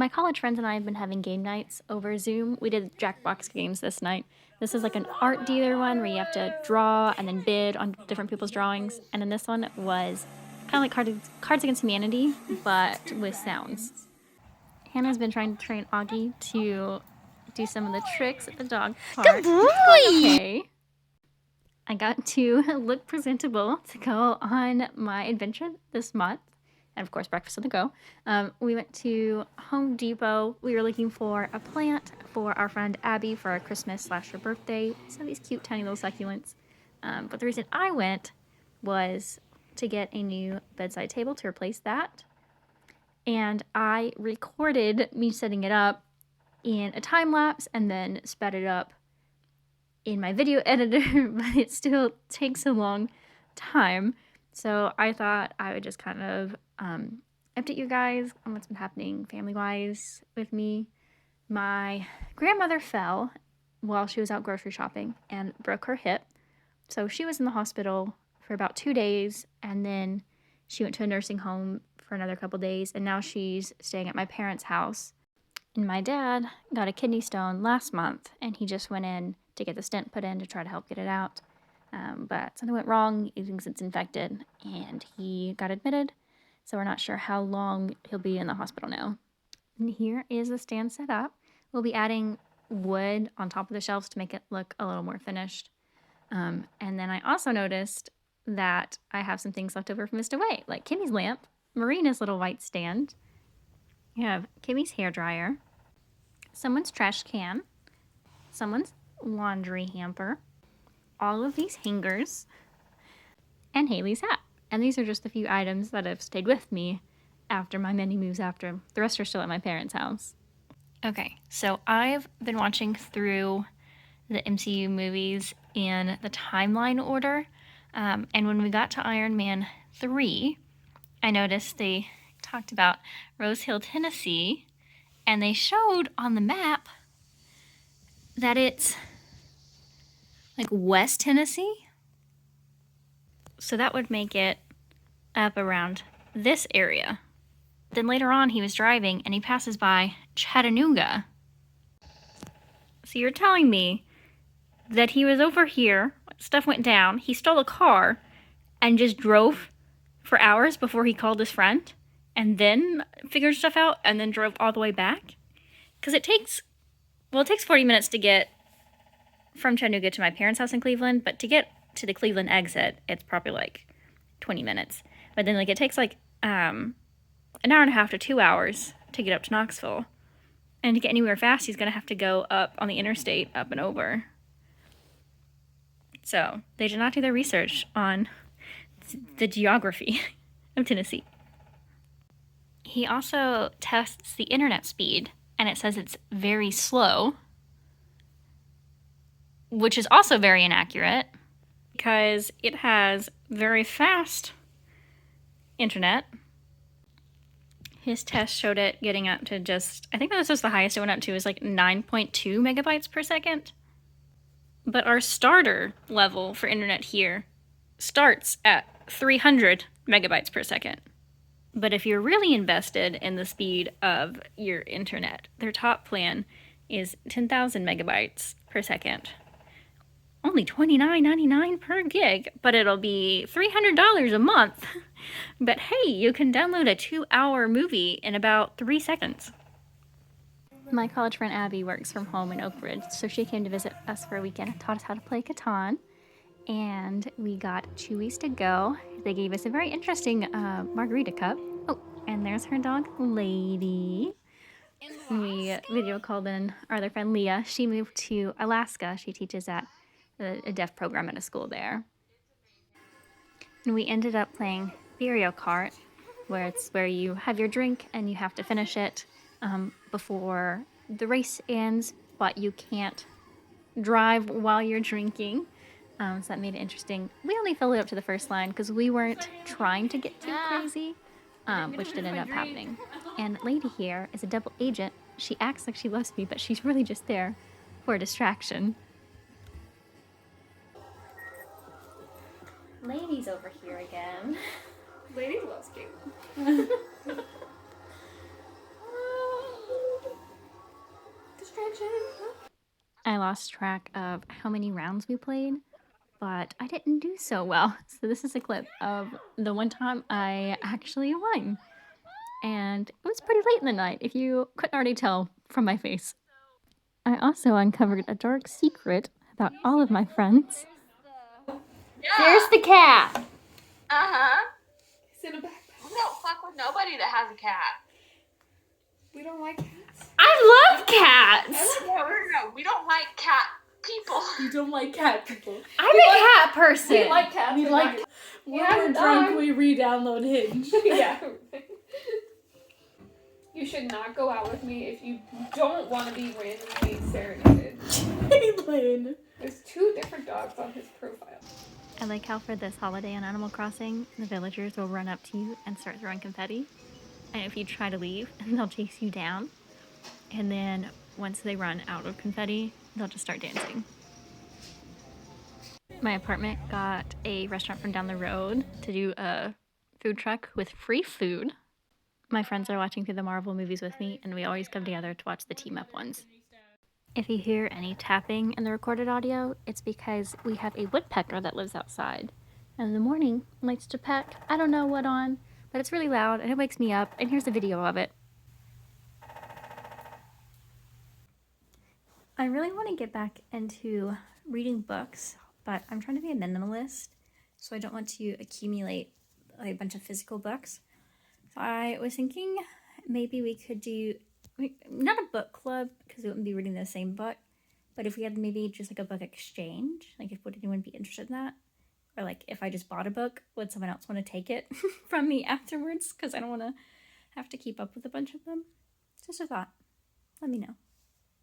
My college friends and I have been having game nights over Zoom. We did Jackbox games this night. This is like an art dealer one where you have to draw and then bid on different people's drawings. And then this one was kind of like Cards Against Humanity, but with sounds. Hannah's been trying to train Augie to do some of the tricks at the dog park. Good boy! Okay. I got to look presentable to go on my adventure this month. And of course, breakfast on the go. We went to Home Depot. We were looking for a plant for our friend Abby for our Christmas/her birthday. So these cute, tiny little succulents. But the reason I went was to get a new bedside table to replace that. And I recorded me setting it up in a time lapse and then sped it up in my video editor, but it still takes a long time. So I thought I would just kind of update you guys on what's been happening family-wise with me. My grandmother fell while she was out grocery shopping and broke her hip. So she was in the hospital for about 2 days, and then she went to a nursing home for another couple days, and now she's staying at my parents' house. And my dad got a kidney stone last month, and he just went in to get the stent put in to try to help get it out. But something went wrong. He thinks it's infected, and he got admitted. So we're not sure how long he'll be in the hospital now. And here is the stand set up. We'll be adding wood on top of the shelves to make it look a little more finished. And then I also noticed that I have some things left over from Mr. Way, like Kimmy's lamp, Marina's little white stand. You have Kimmy's hairdryer, someone's trash can, someone's laundry hamper, all of these hangers, and Haley's hat. And these are just a few items that have stayed with me after my many moves after. The rest are still at my parents' house. Okay, so I've been watching through the MCU movies in the timeline order. And when we got to Iron Man 3, I noticed they talked about Rose Hill, Tennessee, and they showed on the map that it's like West Tennessee. So that would make it up around this area. Then later on he was driving and he passes by Chattanooga. So you're telling me that he was over here, stuff went down, he stole a car and just drove for hours before he called his friend and then figured stuff out and then drove all the way back? Because it takes 40 minutes to get from Chattanooga to my parents' house in Cleveland, but to get to the Cleveland exit, it's probably like 20 minutes. But then it takes like an hour and a half to 2 hours to get up to Knoxville. And to get anywhere fast, he's going to have to go up on the interstate, up and over. So they did not do their research on the geography of Tennessee. He also tests the internet speed, and it says it's very slow, which is also very inaccurate because it has very fast internet. His test showed it getting up to just, I think that was just the highest it went up to, is like 9.2 megabytes per second. But our starter level for internet here starts at 300 megabytes per second. But if you're really invested in the speed of your internet, their top plan is 10,000 megabytes per second. Only $29.99 per gig, but it'll be $300 a month. But hey, you can download a 2-hour movie in about 3 seconds. My college friend Abby works from home in Oak Ridge, so she came to visit us for a weekend and taught us how to play Catan. And we got Chewies to go. They gave us a very interesting margarita cup. Oh, and there's her dog, Lady. We video called in our other friend, Leah. She moved to Alaska. She teaches at a deaf program at a school there. And we ended up playing Mario Kart, where you have your drink and you have to finish it before the race ends, but you can't drive while you're drinking. So that made it interesting. We only filled it up to the first line because we weren't trying to get too crazy, which did end up happening. And Lady here is a double agent. She acts like she loves me, but she's really just there for a distraction. Lady's over here again. Lady loves Cait. lost track of how many rounds we played, but I didn't do so well. So this is a clip of the one time I actually won. And it was pretty late in the night, if you couldn't already tell from my face. I also uncovered a dark secret about all of my friends. There's the cat! Uh-huh. It's in a backpack. We don't fuck with nobody that has a cat. We don't like cats. I love cats! No, we don't like cat people. You don't like cat people. I'm a cat person! We like cats. We like. When we're drunk, we re-download Hinge. Yeah. You should not go out with me if you don't want to be randomly serenaded. Caitlin. There's 2 different dogs on his profile. I like how for this holiday on Animal Crossing, the villagers will run up to you and start throwing confetti. And if you try to leave, they'll chase you down. And then once they run out of confetti, they'll just start dancing. My apartment got a restaurant from down the road to do a food truck with free food. My friends are watching through the Marvel movies with me, and we always come together to watch the team-up ones. If you hear any tapping in the recorded audio, it's because we have a woodpecker that lives outside. And in the morning, likes to peck, I don't know what on, but it's really loud and it wakes me up, and here's a video of it. I really want to get back into reading books, but I'm trying to be a minimalist, so I don't want to accumulate a bunch of physical books. So I was thinking maybe we could do, not a book club, because we wouldn't be reading the same book, but if we had maybe just like a book exchange, like would anyone be interested in that? Or like if I just bought a book, would someone else want to take it from me afterwards? Because I don't want to have to keep up with a bunch of them. Just a thought. Let me know.